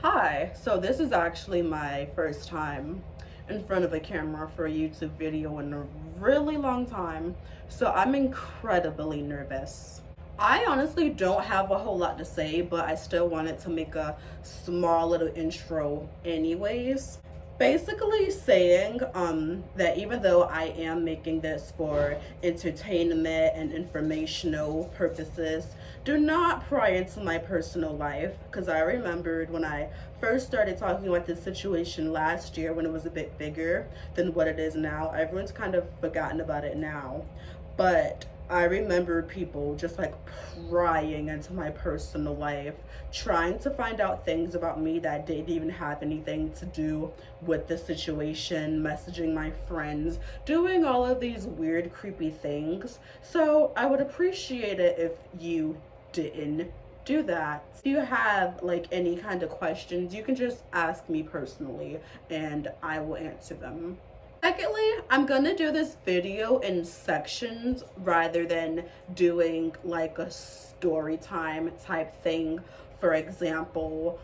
Hi, so this is actually my first time in front of a camera for a YouTube video in a really long time, so I'm incredibly nervous. I honestly don't have a whole lot to say, but I still wanted to make a small little intro anyways. Basically saying that even though I am making this for entertainment and informational purposes, do not pry into my personal life, because I remembered when I first started talking about this situation last year when it was a bit bigger than what it is now. Everyone's kind of forgotten about it now, but I remember people just like prying into my personal life, trying to find out things about me that didn't even have anything to do with the situation, messaging my friends, doing all of these weird, creepy things. So I would appreciate it if you didn't do that. If you have like any kind of questions, you can just ask me personally and I will answer them. Secondly, I'm gonna do this video in sections rather than doing like a story time type thing. For example,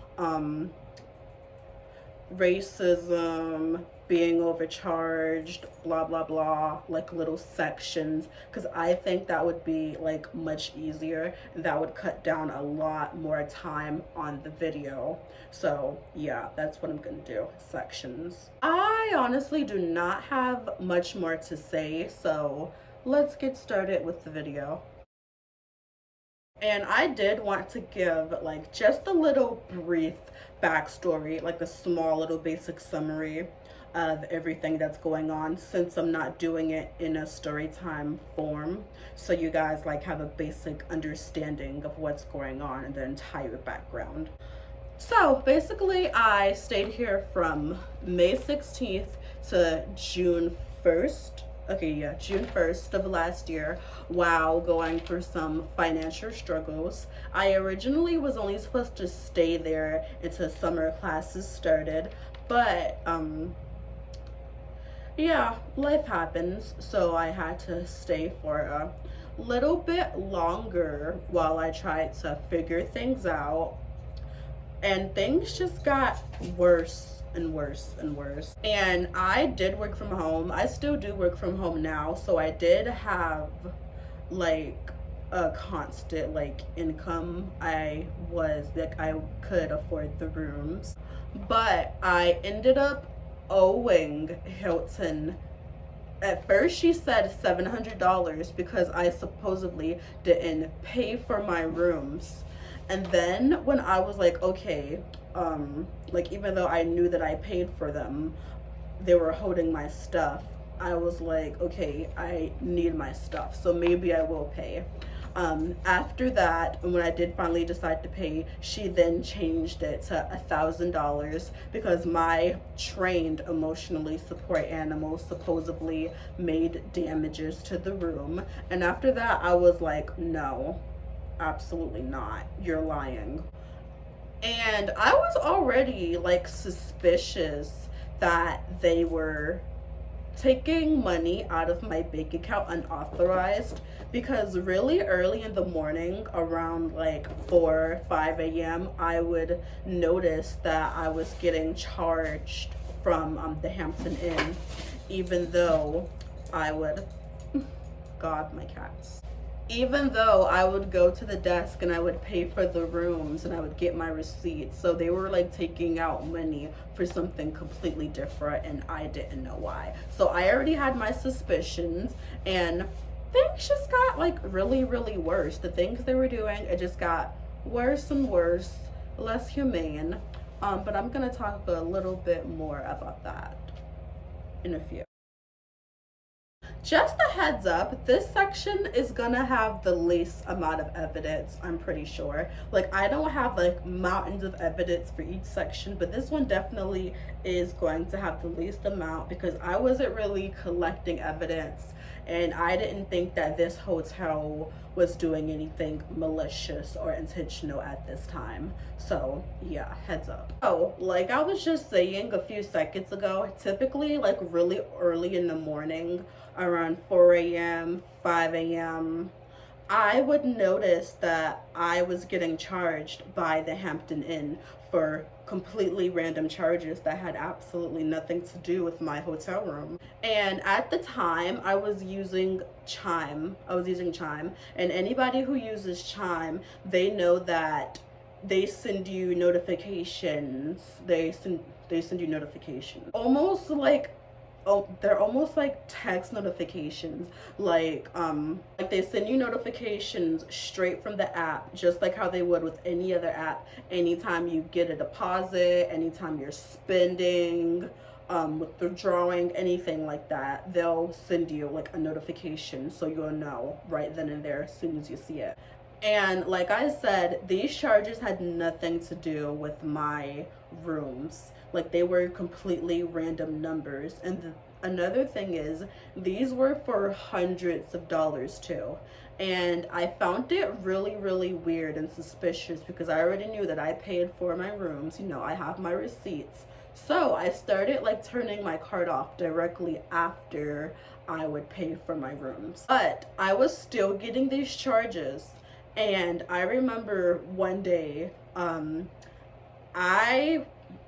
racism, being overcharged, blah blah blah, like little sections, because I think that would be like much easier and that would cut down a lot more time on the video. So yeah, that's what I'm gonna do, sections. I honestly do not have much more to say, so let's get started with the video. And I did want to give like just a little brief backstory, like a small little basic summary of everything that's going on, since I'm not doing it in a story time form. So you guys like have a basic understanding of what's going on in the entire background. So basically I stayed here from May 16th to June 1st. Okay, yeah, June 1st of last year, while going through some financial struggles. I originally was only supposed to stay there until summer classes started, but yeah, life happens, so I had to stay for a little bit longer while I tried to figure things out, and things just got worse and worse and worse. And I did work from home. I still do work from home now, so I did have like a constant like income. I was like, I could afford the rooms, but I ended up owing Hilton. At first she said $700 because I supposedly didn't pay for my rooms. And then when I was like, okay, like even though I knew that I paid for them, they were holding my stuff. I was like, okay, I need my stuff, so maybe I will pay. After that, when I did finally decide to pay, she then changed it to $1,000 because my trained emotionally support animal supposedly made damages to the room. And after that, I was like, no, absolutely not. You're lying. And I was already like suspicious that they were taking money out of my bank account unauthorized, because really early in the morning, around like 4 5 a.m., I would notice that I was getting charged from the Hampton Inn, even though I would God, my cats. Even though I would go to the desk and I would pay for the rooms and I would get my receipts. So they were like taking out money for something completely different and I didn't know why. So I already had my suspicions, and things just got like really, really worse. The things they were doing, it just got worse and worse, less humane. But I'm gonna talk a little bit more about that in a few. Just a heads up, this section is gonna have the least amount of evidence, I'm pretty sure. Like, I don't have like mountains of evidence for each section, but this one definitely is going to have the least amount because I wasn't really collecting evidence and I didn't think that this hotel was doing anything malicious or intentional at this time. So yeah, heads up. Oh, like I was just saying a few seconds ago, typically like really early in the morning, around 4 a.m., 5 a.m., I would notice that I was getting charged by the Hampton Inn for completely random charges that had absolutely nothing to do with my hotel room. And at the time, I was using Chime. And anybody who uses Chime, they know that they send you notifications. They send you notifications. Almost like, oh, they're almost like text notifications. Like they send you notifications straight from the app, just like how they would with any other app. Anytime you get a deposit, anytime you're spending, withdrawing, anything like that, they'll send you like a notification, so you'll know right then and there as soon as you see it. And like I said, these charges had nothing to do with my rooms. Like, they were completely random numbers. And another thing is, these were for hundreds of dollars too. And I found it really, really weird and suspicious because I already knew that I paid for my rooms. You know, I have my receipts. So I started like turning my card off directly after I would pay for my rooms. But I was still getting these charges. And I remember one day,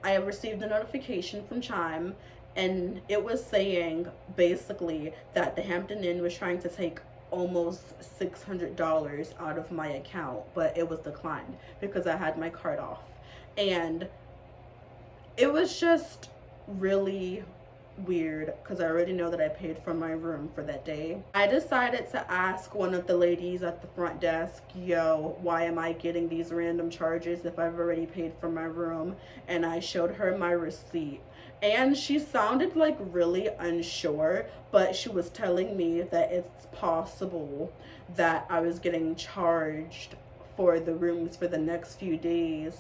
I received a notification from Chime, and it was saying basically that the Hampton Inn was trying to take almost $600 out of my account, but it was declined because I had my card off. And it was just really weird because I already know that I paid for my room for that day. I decided to ask one of the ladies at the front desk, yo, why am I getting these random charges if I've already paid for my room? And I showed her my receipt. And she sounded like really unsure, but she was telling me that it's possible that I was getting charged for the rooms for the next few days.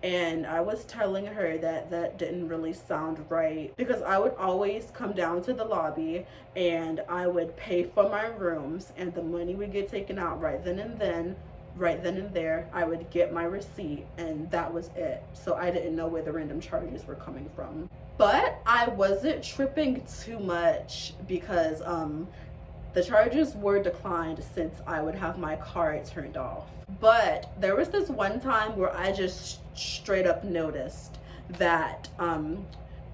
And I was telling her that that didn't really sound right because I would always come down to the lobby and I would pay for my rooms, and the money would get taken out right then and there. I would get my receipt, and that was it. So I didn't know where the random charges were coming from. But I wasn't tripping too much because the charges were declined since I would have my card turned off. But there was this one time where I just straight up noticed that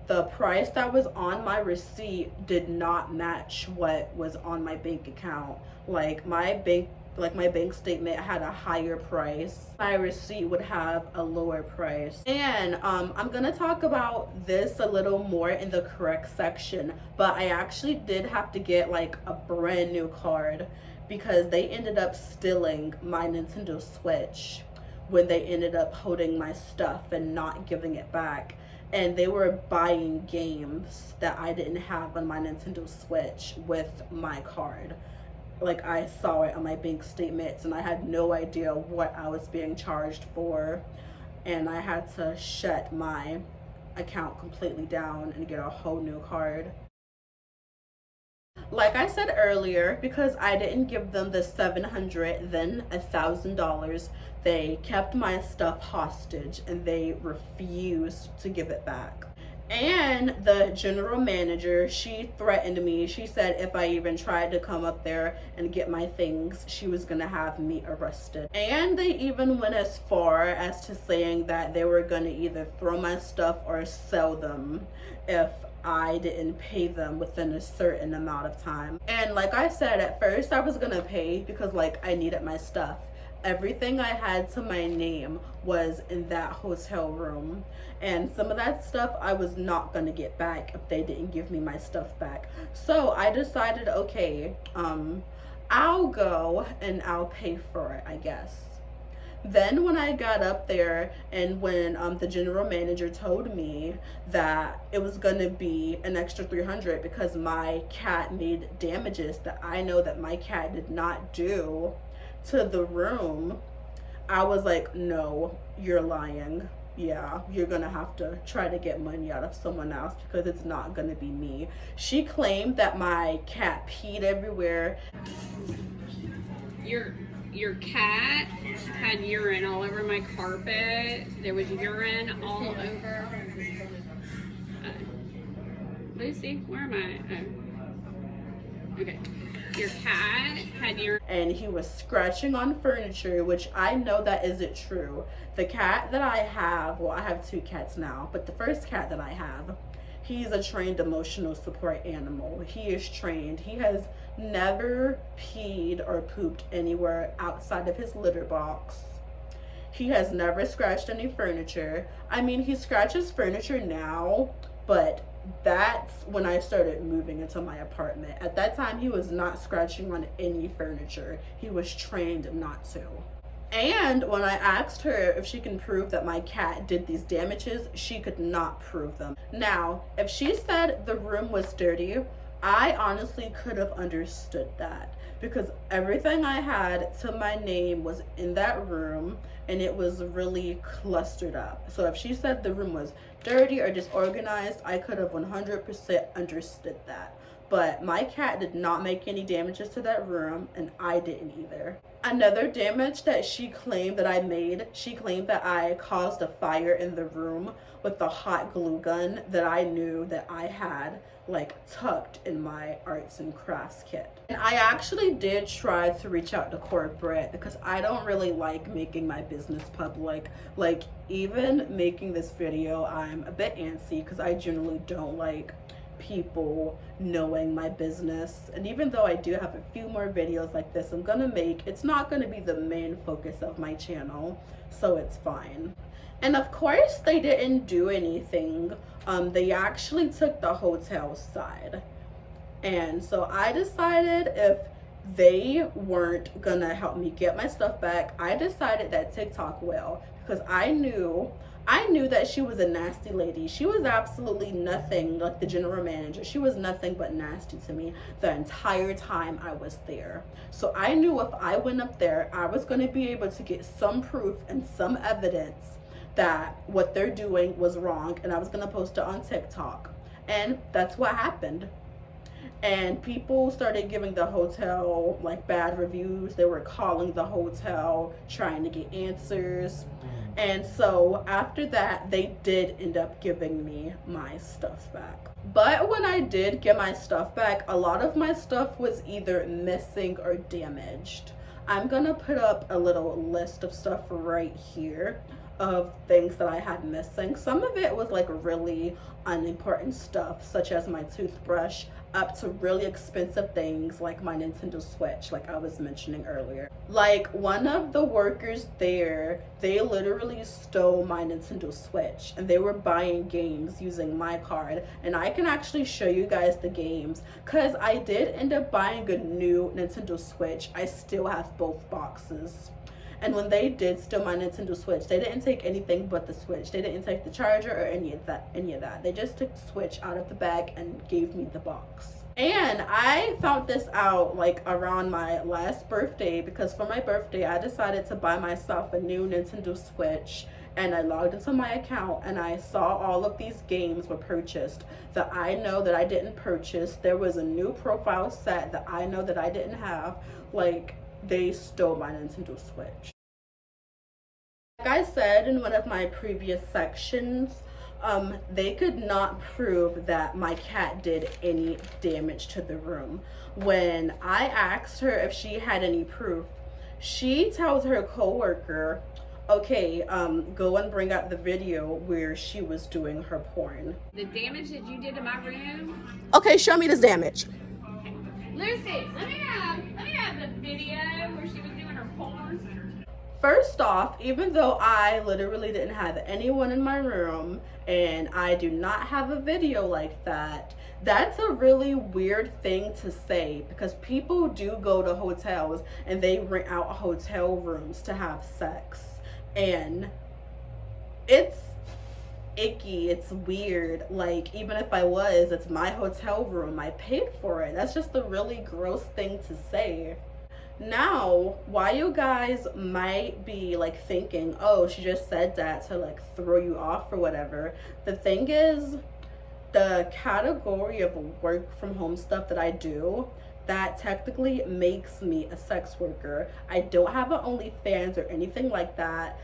the price that was on my receipt did not match what was on my bank account. Like my bank statement had a higher price. My receipt would have a lower price. And I'm gonna talk about this a little more in the correct section, but I actually did have to get like a brand new card because they ended up stealing my Nintendo Switch when they ended up holding my stuff and not giving it back. And they were buying games that I didn't have on my Nintendo Switch with my card. Like, I saw it on my bank statements and I had no idea what I was being charged for, and I had to shut my account completely down and get a whole new card. Like I said earlier, because I didn't give them the $700, then $1,000, they kept my stuff hostage and they refused to give it back. And the general manager, she threatened me. She said if I even tried to come up there and get my things, she was gonna have me arrested. And they even went as far as to saying that they were gonna either throw my stuff or sell them if I didn't pay them within a certain amount of time. And like I said, at first I was gonna pay because like I needed my stuff. Everything I had to my name was in that hotel room, and some of that stuff I was not gonna get back if they didn't give me my stuff back. So I decided, okay, I'll go and I'll pay for it, I guess. Then when I got up there and when the general manager told me that it was gonna be an extra $300 because my cat made damages that I know that my cat did not do to the room, I was like, no, you're lying. Yeah, you're gonna have to try to get money out of someone else because it's not gonna be me. She claimed that my cat peed everywhere. Your cat had urine all over my carpet. There was urine all over. Lucy, where am I? Oh. Okay. Your cat had urine. And he was scratching on furniture, which I know that isn't true. The cat that I have, well, I have 2 cats now, but the first cat that I have, he's a trained emotional support animal. He is trained. He has never peed or pooped anywhere outside of his litter box. He has never scratched any furniture. I mean, he scratches furniture now, but that's when I started moving into my apartment. At that time, he was not scratching on any furniture. He was trained not to. And when I asked her if she can prove that my cat did these damages, she could not prove them. Now, if she said the room was dirty, I honestly could have understood that, because everything I had to my name was in that room and it was really clustered up. So if she said the room was dirty or disorganized, I could have 100% understood that. But my cat did not make any damages to that room, and I didn't either. Another damage that she claimed that I made, she claimed that I caused a fire in the room with the hot glue gun that I knew that I had like tucked in my arts and crafts kit. And I actually did try to reach out to corporate, because I don't really like making my business public. Like, even making this video, I'm a bit antsy because I generally don't like people knowing my business. And even though I do have a few more videos like this I'm gonna make, it's not gonna be the main focus of my channel, so it's fine. And of course they didn't do anything. They actually took the hotel side. And so I decided, if they weren't gonna help me get my stuff back, I decided that TikTok will, because I knew that she was a nasty lady. She was absolutely nothing like the general manager. She was nothing but nasty to me the entire time I was there. So I knew if I went up there, I was going to be able to get some proof and some evidence that what they're doing was wrong, and I was going to post it on TikTok. And that's what happened. And people started giving the hotel like bad reviews. They were calling the hotel, trying to get answers. And so after that, they did end up giving me my stuff back. But when I did get my stuff back, a lot of my stuff was either missing or damaged. I'm gonna put up a little list of stuff right here of things that I had missing. Some of it was like really unimportant stuff, such as my toothbrush, up to really expensive things like my Nintendo Switch, like I was mentioning earlier. Like, one of the workers there, they literally stole my Nintendo Switch, and they were buying games using my card. And I can actually show you guys the games, because I did end up buying a new Nintendo Switch. I still have both boxes. And when they did steal my Nintendo Switch, they didn't take anything but the Switch. They didn't take the charger or any of that. They just took the Switch out of the bag and gave me the box. And I found this out like around my last birthday, because for my birthday I decided to buy myself a new Nintendo Switch. And I logged into my account and I saw all of these games were purchased that I know that I didn't purchase. There was a new profile set that I know that I didn't have. Like, they stole my Nintendo Switch. Like I said in one of my previous sections, they could not prove that my cat did any damage to the room. When I asked her if she had any proof, she tells her coworker, okay, go and bring out the video where she was doing her porn. The damage that you did to my room? Okay, show me this damage. Lucy, let me have the video where she was doing her porn. First off, even though I literally didn't have anyone in my room and I do not have a video like that, that's a really weird thing to say, because people do go to hotels and they rent out hotel rooms to have sex. And it's icky, it's weird. Like, even if I was, it's my hotel room, I paid for it. That's just a really gross thing to say. Now, why you guys might be like thinking, oh, she just said that to like throw you off or whatever, the thing is, the category of work from home stuff that I do, that technically makes me a sex worker. I don't have an OnlyFans or anything like that.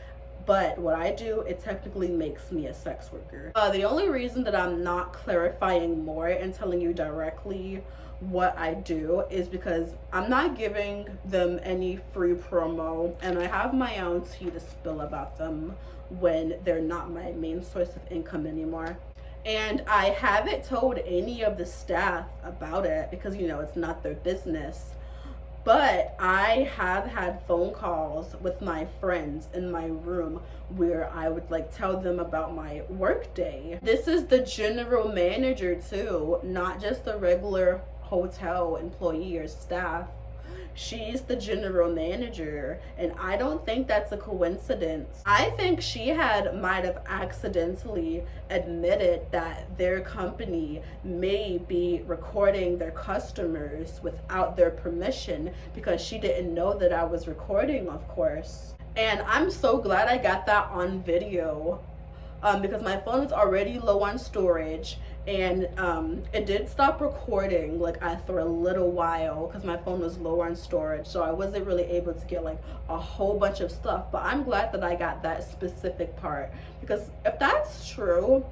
but what I do, it technically makes me a sex worker. The only reason that I'm not clarifying more and telling you directly what I do is because I'm not giving them any free promo, and I have my own tea to spill about them when they're not my main source of income anymore. And I haven't told any of the staff about it because, you know, it's not their business. But I have had phone calls with my friends in my room where I would like tell them about my work day. This is the general manager too, not just the regular hotel employee or staff. She's the general manager, and I don't think that's a coincidence. I think she might have accidentally admitted that their company may be recording their customers without their permission because she didn't know that I was recording, of course. And I'm so glad I got that on video. Because my phone is already low on storage, and it did stop recording like after a little while because my phone was low on storage, so I wasn't really able to get like a whole bunch of stuff. But I'm glad that I got that specific part, because if that's true,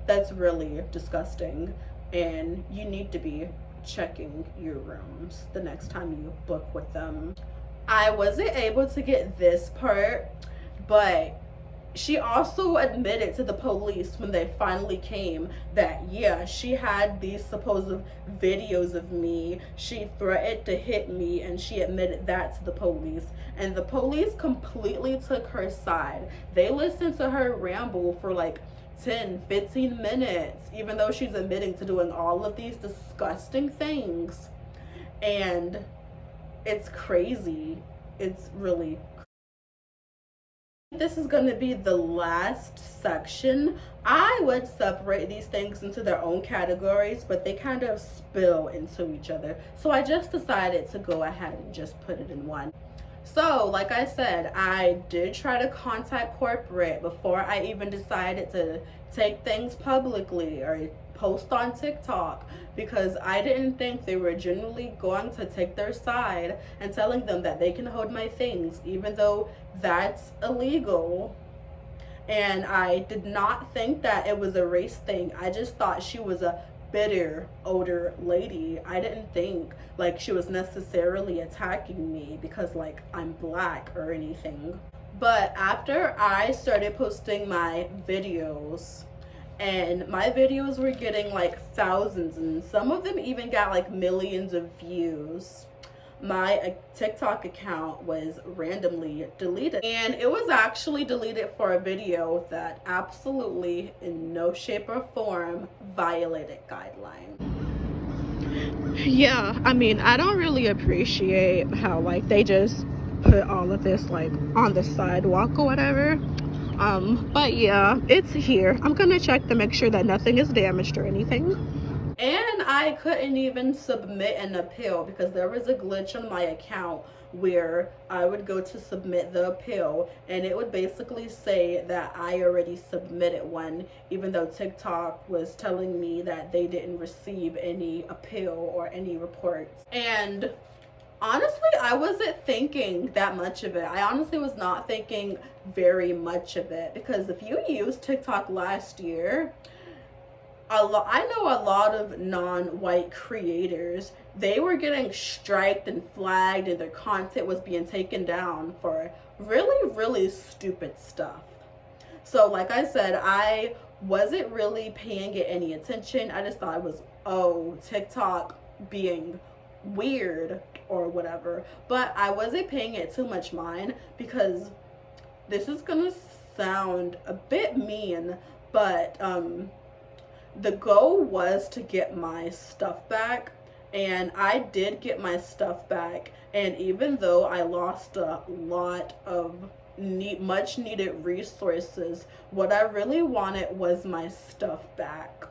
that's really disgusting, and you need to be checking your rooms the next time you book with them. I wasn't able to get this part, but she also admitted to the police when they finally came that, yeah, she had these supposed videos of me. She threatened to hit me, and she admitted that to the police. And the police completely took her side. They listened to her ramble for like 10-15 minutes, even though she's admitting to doing all of these disgusting things. And it's crazy. It's really crazy. This is going to be the last section. I would separate these things into their own categories, but they kind of spill into each other. So I just decided to go ahead and just put it in one. So, like I said, I did try to contact corporate before I even decided to take things publicly or post on TikTok, because I didn't think they were genuinely going to take their side and telling them that they can hold my things, even though that's illegal. And I did not think that it was a race thing. I just thought she was a bitter older lady. I didn't think like she was necessarily attacking me because like I'm black or anything. But after I started posting my videos, and my videos were getting like thousands, and some of them even got like millions of views, my TikTok account was randomly deleted. And it was actually deleted for a video that absolutely in no shape or form violated guidelines. Yeah, I mean, I don't really appreciate how like they just put all of this like on the sidewalk or whatever. But yeah, it's here. I'm gonna check to make sure that nothing is damaged or anything. And I couldn't even submit an appeal because there was a glitch on my account where I would go to submit the appeal, and it would basically say that I already submitted one, even though TikTok was telling me that they didn't receive any appeal or any reports. And honestly, I wasn't thinking that much of it. I honestly was not thinking very much of it, because if you used TikTok last year, I know a lot of non-white creators, they were getting striked and flagged, and their content was being taken down for really stupid stuff. So like I said, I wasn't really paying it any attention. I just thought it was, oh, TikTok being weird or whatever. But I wasn't paying it too much mind, because this is gonna sound a bit mean, but the goal was to get my stuff back, and I did get my stuff back. And even though I lost a lot of much needed resources, what I really wanted was my stuff back,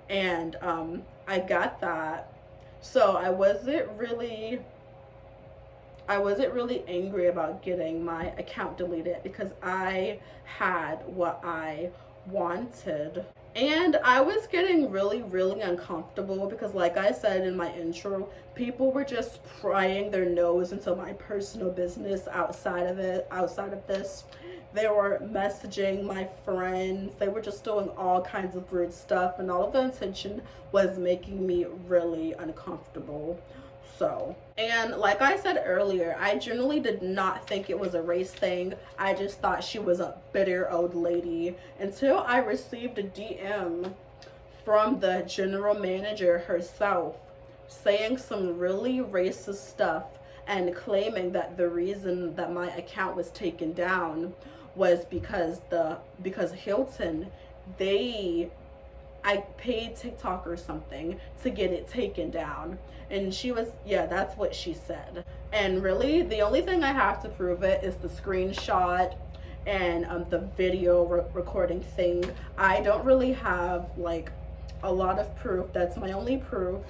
and I got that. So I wasn't really angry about getting my account deleted, because I had what I wanted. And I was getting really uncomfortable because, like I said in my intro, people were just prying their nose into my personal business outside of this. They were messaging my friends. They were just doing all kinds of weird stuff, and all of the intention was making me really uncomfortable. So, and like I said earlier, I generally did not think it was a race thing. I just thought she was a bitter old lady until I received a DM from the general manager herself saying some really racist stuff and claiming that the reason that my account was taken down was because Hilton, I paid TikTok or something to get it taken down. And she was, yeah, that's what she said. And really, the only thing I have to prove it is the screenshot and the video recording thing. I don't really have like a lot of proof. That's my only proof.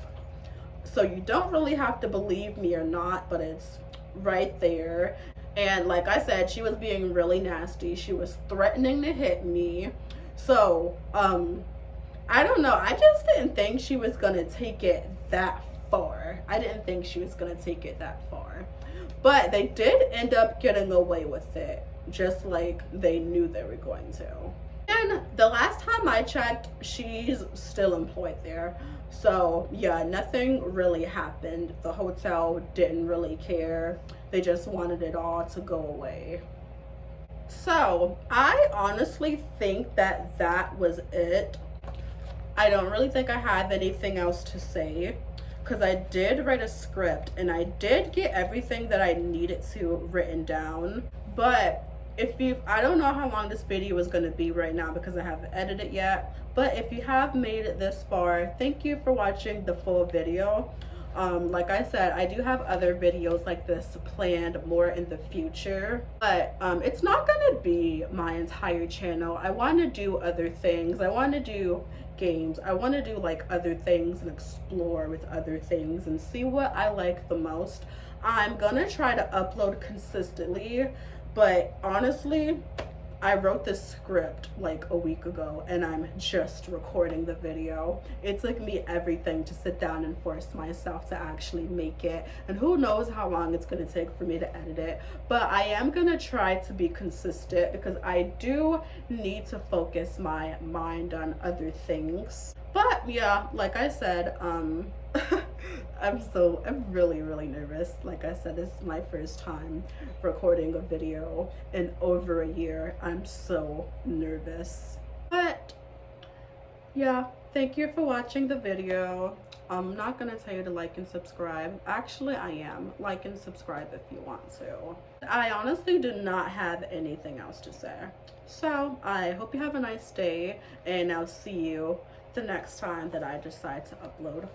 So you don't really have to believe me or not, but it's right there. And like I said, she was being really nasty. She was threatening to hit me. So, I don't know. I just didn't think she was gonna take it that far. I didn't think she was gonna take it that far. But they did end up getting away with it, just like they knew they were going to. And the last time I checked, she's still employed there. So yeah, nothing really happened. The hotel didn't really care. They just wanted it all to go away. So I honestly think that that was it. I don't really think I have anything else to say, because I did write a script and I did get everything that I needed to written down. But I don't know how long this video is going to be right now because I haven't edited yet, but if you have made it this far, thank you for watching the full video. Like I said, I do have other videos like this planned more in the future, but it's not going to be my entire channel. I want to do other things. I want to do games. I want to do like other things and explore with other things and see what I like the most. I'm gonna try to upload consistently, but honestly, I wrote this script like a week ago and I'm just recording the video. It took me everything to sit down and force myself to actually make it. And who knows how long it's gonna take for me to edit it. But I am gonna try to be consistent because I do need to focus my mind on other things. But yeah, like I said, I'm really nervous. Like I said, this is my first time recording a video in over a year. I'm so nervous. But yeah, thank you for watching the video. I'm not gonna tell you to like and subscribe. Actually, I am. Like and subscribe if you want to. I honestly do not have anything else to say. So I hope you have a nice day, and I'll see you the next time that I decide to upload.